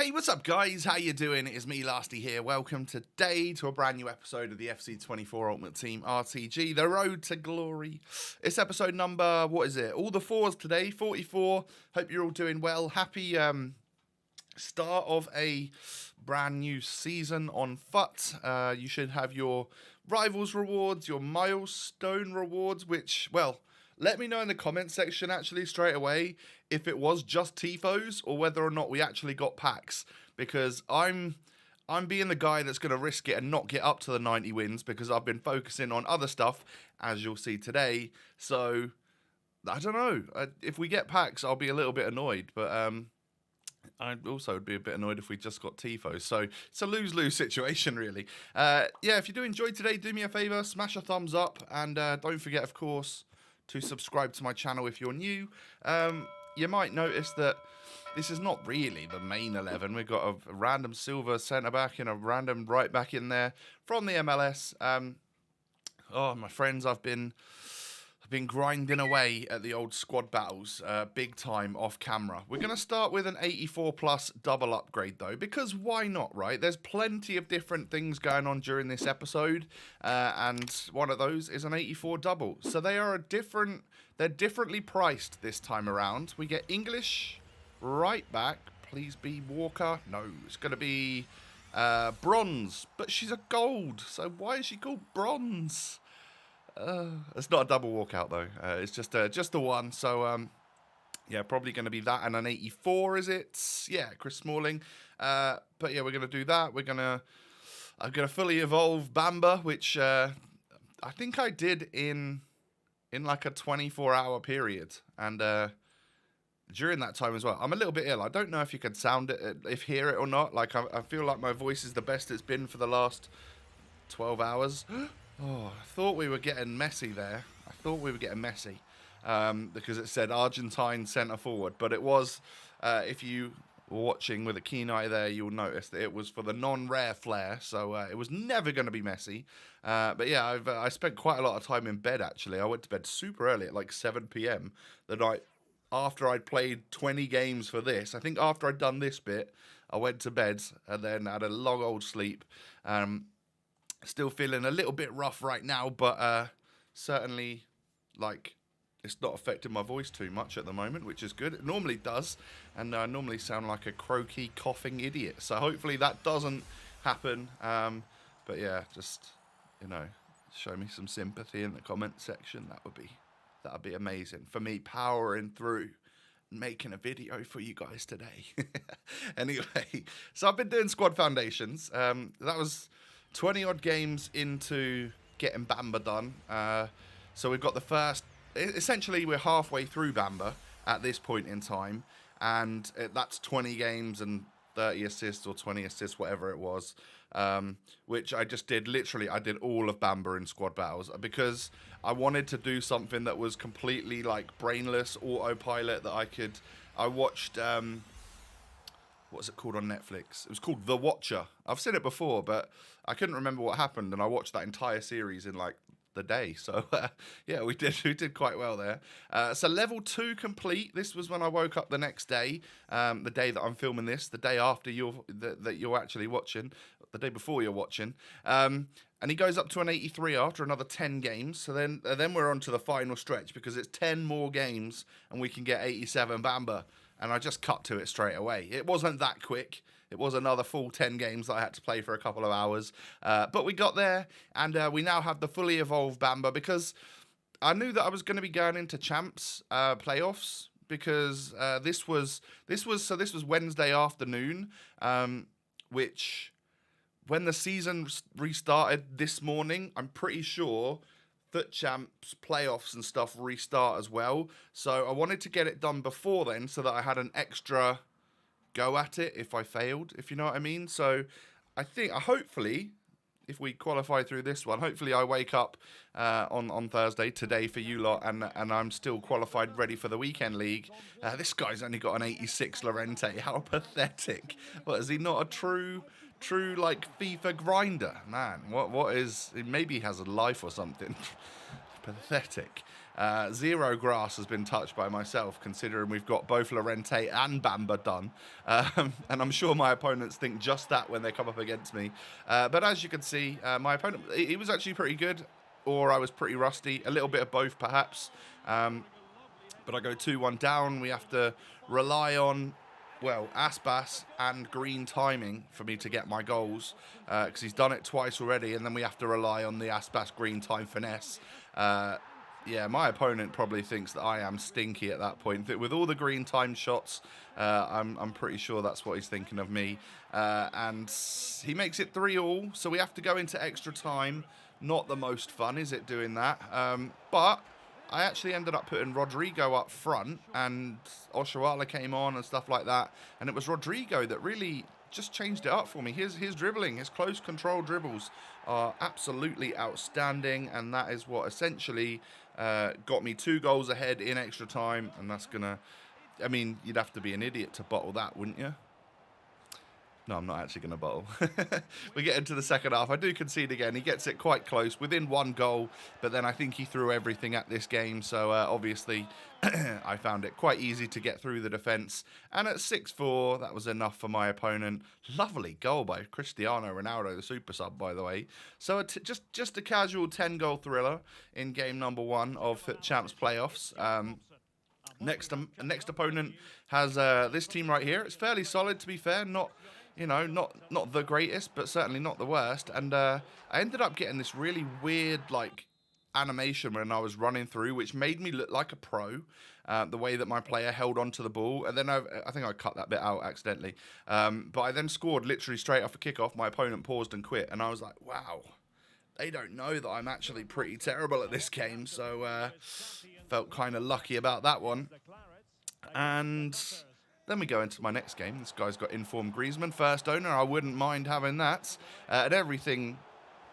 Hey, what's up, guys? How you doing? It is me, Lasty, here. Welcome today to a brand new episode of the FC24 Ultimate Team RTG, the road to glory. It's episode number, what is it? All the fours today, 44. Hope you're all doing well. Happy start of a brand new season on FUT. You should have your Rivals rewards, your Milestone rewards, which, well, let me know in the comment section, actually, straight away, if it was just TIFOs or whether or not we actually got packs. Because I'm being the guy that's going to risk it and not get up to the 90 wins because I've been focusing on other stuff, as you'll see today. So, I don't know. If we get packs, I'll be a little bit annoyed. But I also would be a bit annoyed if we just got TIFOs. So, it's a lose-lose situation, really. Yeah, if you do enjoy today, do me a favour, smash a thumbs up. And don't forget, of course, to subscribe to my channel if you're new. You might notice that this is not really the main 11. We've got a random silver centre-back and a random right-back in there from the MLS. Oh, my friends, I've been grinding away at the old squad battles, big time off camera. We're going to start with an 84 plus double upgrade though, because why not, right? There's plenty of different things going on during this episode, and one of those is an 84 double. So they're differently priced this time around. We get English right back. Please be Walker. No, it's going to be bronze, but she's a gold. So why is she called bronze? It's not a double walkout though. It's just the one. So yeah, probably going to be that and an 84. Is it? Yeah, Chris Smalling. But yeah, we're going to do that. I'm gonna fully evolve Bamba, which I think I did in like a 24-hour period, and during that time as well. I'm a little bit ill. I don't know if you can hear it or not. Like I feel like my voice is the best it's been for the last 12 hours. Oh, I thought we were getting messy there. Because it said Argentine centre forward. But it was, if you were watching with a keen eye there, you'll notice that it was for the non-rare flair. So it was never going to be messy. But yeah, I spent quite a lot of time in bed, actually. I went to bed super early at like 7 p.m. the night after I'd played 20 games for this. I think after I'd done this bit, I went to bed and then had a long old sleep. Still feeling a little bit rough right now, but certainly, like, it's not affecting my voice too much at the moment, which is good. It normally does, and I normally sound like a croaky, coughing idiot. So hopefully that doesn't happen. But yeah, just, show me some sympathy in the comment section. That'd be amazing for me powering through making a video for you guys today. Anyway, so I've been doing squad foundations. That was 20 odd games into getting Bamba done. So we've got the first, essentially we're halfway through Bamba at this point in time. And that's 20 games and 30 assists or 20 assists, whatever it was. Which I just did, literally, I did all of Bamba in squad battles. Because I wanted to do something that was completely like brainless, autopilot that I watched, what's it called on Netflix? It was called The Watcher. I've seen it before, but I couldn't remember what happened, and I watched that entire series in like the day. So yeah, we did quite well there. So level 2 complete. This was when I woke up the next day, the day that I'm filming this, the day after that you're actually watching, the day before you're watching. And he goes up to an 83 after another 10 games. So then we're on to the final stretch because it's 10 more games and we can get 87 Bamba. And I just cut to it straight away. It wasn't that quick. It was another full 10 games that I had to play for a couple of hours. But we got there, and we now have the fully evolved Bamba because I knew that I was going to be going into champs playoffs because this was Wednesday afternoon, which when the season restarted this morning, I'm pretty sure FUT Champs, playoffs and stuff restart as well. So I wanted to get it done before then so that I had an extra go at it if I failed, if you know what I mean. So I think, hopefully, if we qualify through this one, hopefully I wake up on Thursday, today for you lot, and I'm still qualified, ready for the weekend league. This guy's only got an 86 Lorente. How pathetic. What, is he not a true like FIFA grinder? Man, what is, maybe he has a life or something. Pathetic. Zero grass has been touched by myself, considering we've got both Llorente and Bamba done. And I'm sure my opponents think just that when they come up against me. But as you can see, my opponent, he was actually pretty good, or I was pretty rusty. A little bit of both, perhaps. But I go 2-1 down. We have to rely on, well, Aspas and green timing for me to get my goals, because he's done it twice already, and then we have to rely on the Aspas green time finesse. Yeah, my opponent probably thinks that I am stinky at that point. With all the green time shots, I'm pretty sure that's what he's thinking of me. And he makes it 3-3, so we have to go into extra time. Not the most fun, is it, doing that? But I actually ended up putting Rodrigo up front, and Oshuala came on and stuff like that. And it was Rodrigo that really just changed it up for me. His dribbling, his close control dribbles are absolutely outstanding, and that is what essentially got me 2 goals ahead in extra time. And that's gonna, I mean, you'd have to be an idiot to bottle that, wouldn't you? No, I'm not actually going to bottle. We get into the second half. I do concede again. He gets it quite close, within 1 goal, but then I think he threw everything at this game. So obviously, I found it quite easy to get through the defence. And at 6-4, that was enough for my opponent. Lovely goal by Cristiano Ronaldo, the super sub, by the way. So just a casual 10-goal thriller in game number 1 of Champs playoffs. Next opponent has this team right here. It's fairly solid, to be fair. Not, you know, not the greatest, but certainly not the worst. And I ended up getting this really weird, like, animation when I was running through, which made me look like a pro. The way that my player held onto the ball, and then I think I cut that bit out accidentally. But I then scored literally straight off a kickoff. My opponent paused and quit, and I was like, wow. They don't know that I'm actually pretty terrible at this game, so felt kind of lucky about that one. And then we go into my next game. This guy's got informed Griezmann, first owner. I wouldn't mind having that. And everything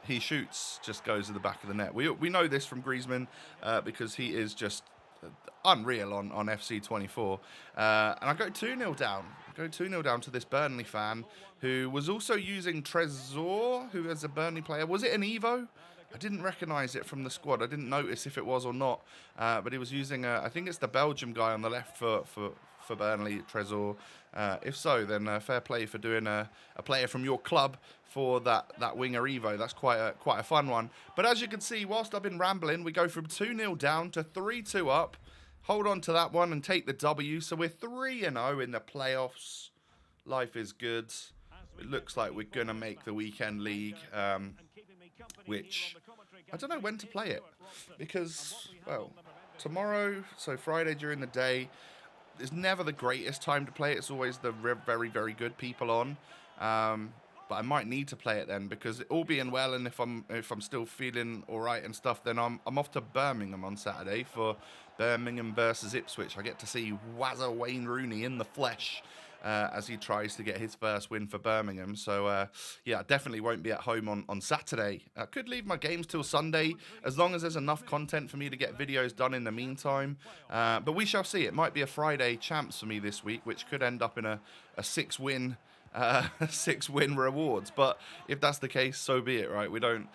he shoots just goes to the back of the net. We know this from Griezmann because he is just unreal on FC24. And I go 2-0 down. I go 2-0 down to this Burnley fan who was also using Trezor, who is a Burnley player. Was it an Evo? I didn't recognise it from the squad. I didn't notice if it was or not. But he was using, I think it's the Belgium guy on the left for Burnley, Trezor. If so, then fair play for doing a player from your club for that winger Evo. That's quite a fun one. But as you can see, whilst I've been rambling, we go from 2-0 down to 3-2 up. Hold on to that one and take the W. So we're 3-0 in the playoffs. Life is good. It looks like we're going to make the weekend league, which I don't know when to play it. Because, well, tomorrow, so Friday during the day, is never the greatest time to play it. It's always the very, very good people on. But I might need to play it then, because all being well, and if I'm still feeling all right and stuff, then I'm off to Birmingham on Saturday for Birmingham versus Ipswich. I get to see Wazza Wayne Rooney in the flesh as he tries to get his first win for Birmingham. So, yeah, I definitely won't be at home on Saturday. I could leave my games till Sunday, as long as there's enough content for me to get videos done in the meantime. But we shall see. It might be a Friday champs for me this week, which could end up in a 6-win 6-win rewards. But if that's the case, so be it, right? We don't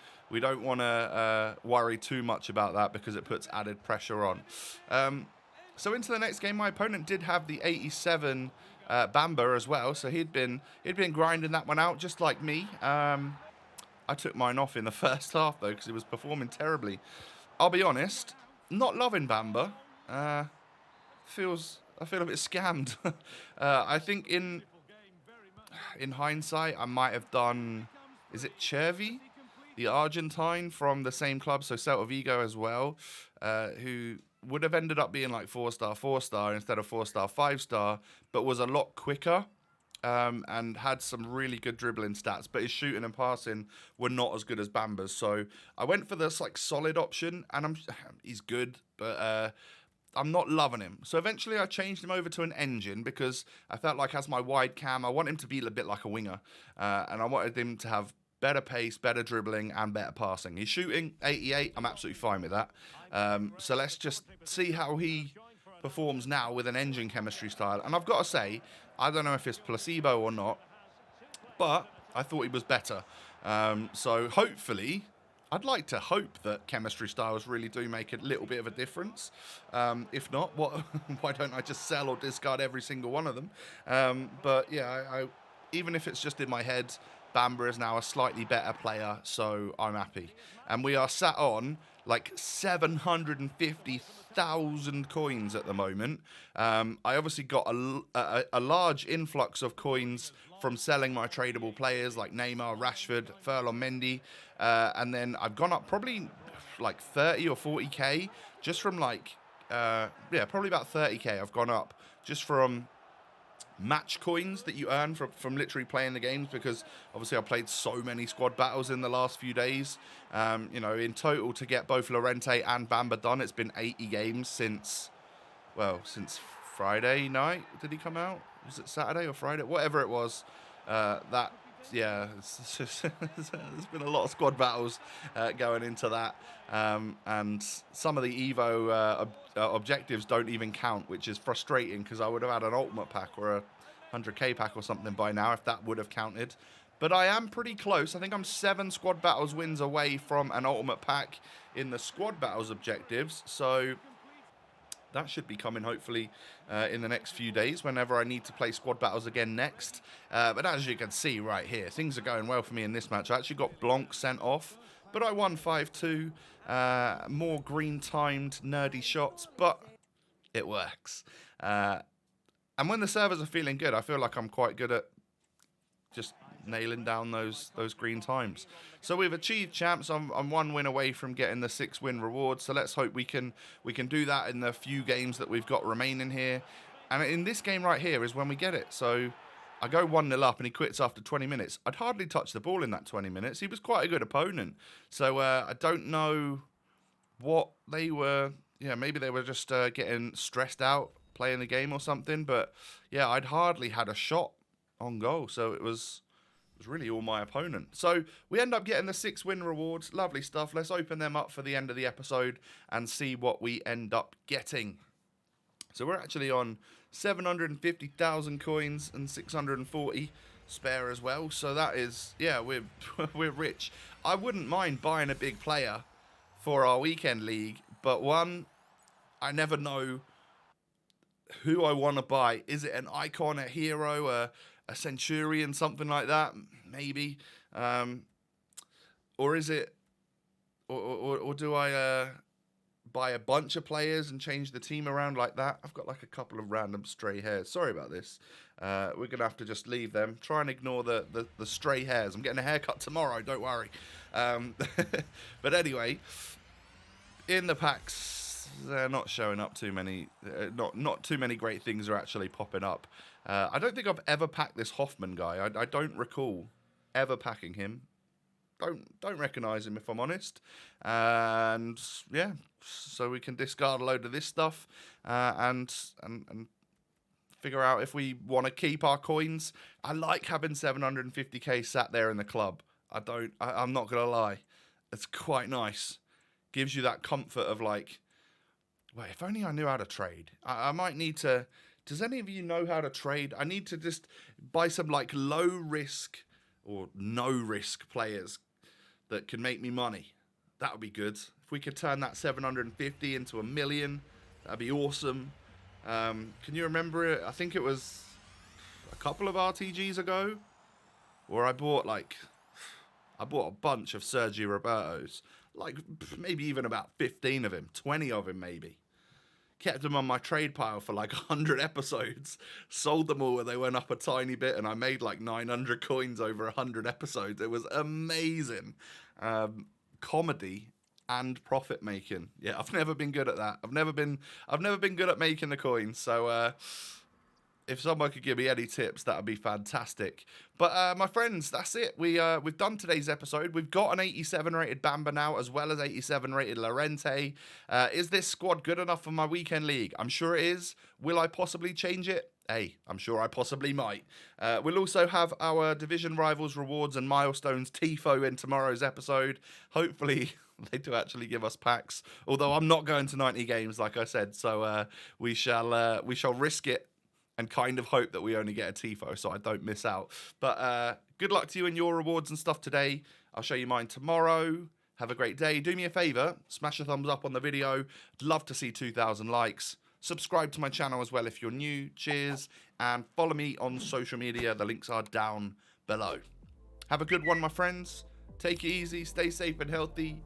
want to worry too much about that, because it puts added pressure on. So into the next game, my opponent did have the 87 Bamba as well, so he'd been grinding that one out just like me. I took mine off in the first half though, because he was performing terribly. I'll be honest, not loving Bamba. I feel a bit scammed. I think in hindsight, I might have done, is it Chervi, the Argentine from the same club, so Celta Vigo as well, who would have ended up being like 4-star instead of 4-star 5-star, but was a lot quicker and had some really good dribbling stats, but his shooting and passing were not as good as Bamba's. So I went for this like solid option, and he's good, but I'm not loving him. So eventually I changed him over to an engine, because I felt like as my wide cam, I want him to be a bit like a winger, and I wanted him to have better pace, better dribbling, and better passing. He's shooting 88. I'm absolutely fine with that. So let's just see how he performs now with an engine chemistry style. And I've got to say, I don't know if it's placebo or not, but I thought he was better. So hopefully I'd like to hope that chemistry styles really do make a little bit of a difference. If not, what? Why don't I just sell or discard every single one of them? But yeah, even if it's just in my head, Bamba is now a slightly better player, so I'm happy. And we are sat on like 750,000 coins at the moment. I obviously got a large influx of coins from selling my tradable players like Neymar, Rashford, Furlong, Mendy, and then I've gone up probably like 30 or 40k just from like probably about 30k. I've gone up just from match coins that you earn from literally playing the games, because obviously I played so many squad battles in the last few days. In total to get both Llorente and Bamba done, it's been 80 games since Friday night. Did he come out? Was it Saturday or Friday? Whatever it was. There's been a lot of squad battles going into that, and some of the Evo objectives don't even count, which is frustrating because I would have had an ultimate pack or a 100k pack or something by now if that would have counted. But I am pretty close. I think I'm 7 squad battles wins away from an ultimate pack in the squad battles objectives, so that should be coming hopefully in the next few days whenever I need to play squad battles again next. But as you can see right here, things are going well for me in this match. I actually got Blanc sent off, but I won 5-2. More green-timed nerdy shots, but it works. And when the servers are feeling good, I feel like I'm quite good at just nailing down those green times. So we've achieved champs. I'm 1 win away from getting the 6 win reward. So let's hope we can do that in the few games that we've got remaining here. And in this game right here is when we get it. So I go 1-0 up and he quits after 20 minutes. I'd hardly touch the ball in that 20 minutes. He was quite a good opponent. So I don't know what they were. Yeah, maybe they were just getting stressed out playing the game or something. But yeah, I'd hardly had a shot on goal. So it was really all my opponent. So we end up getting the 6 win rewards. Lovely stuff. Let's open them up for the end of the episode and see what we end up getting. So we're actually on 750,000 coins and 640 spare as well. So that is, yeah, we're rich. I wouldn't mind buying a big player for our weekend league, but I never know who I want to buy. Is it an icon, a hero, a Centurion, something like that, maybe, or is it, or do I buy a bunch of players and change the team around like that? I've got like a couple of random stray hairs. Sorry about this. We're gonna have to just leave them. Try and ignore the stray hairs. I'm getting a haircut tomorrow. Don't worry. But anyway, in the packs, they're not showing up too many. Not too many great things are actually popping up. I don't think I've ever packed this Hoffman guy. I don't recall ever packing him. Don't recognise him if I'm honest. And yeah, so we can discard a load of this stuff and figure out if we want to keep our coins. I like having 750k sat there in the club. I'm not gonna lie, it's quite nice. Gives you that comfort of like, wait, if only I knew how to trade. I might need to. Does any of you know how to trade? I need to just buy some like low risk or no risk players that can make me money. That would be good. If we could turn that 750 into 1 million, that'd be awesome. Can you remember it? I think it was a couple of RTGs ago where I bought a bunch of Sergio Robertos, like maybe even about 15 of him, 20 of him maybe. Kept them on my trade pile for like 100 episodes. Sold them all when they went up a tiny bit, and I made like 900 coins over 100 episodes. It was amazing. Comedy and profit making. Yeah, I've never been good at that. I've never been good at making the coins. So if someone could give me any tips, that would be fantastic. But my friends, that's it. We've done today's episode. We've got an 87 rated Bamba now, as well as 87 rated Llorente. Is this squad good enough for my weekend league? I'm sure it is. Will I possibly change it? Hey, I'm sure I possibly might. We'll also have our division rivals rewards and milestones TIFO in tomorrow's episode. Hopefully they do actually give us packs. Although I'm not going to 90 games, like I said. So we shall risk it and kind of hope that we only get a TIFO so I don't miss out. But good luck to you and your rewards and stuff today. I'll show you mine tomorrow. Have a great day. Do me a favor, smash a thumbs up on the video. I'd love to see 2,000 likes. Subscribe to my channel as well if you're new. Cheers. And follow me on social media. The links are down below. Have a good one, my friends. Take it easy. Stay safe and healthy.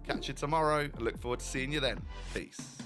Catch you tomorrow. I look forward to seeing you then. Peace.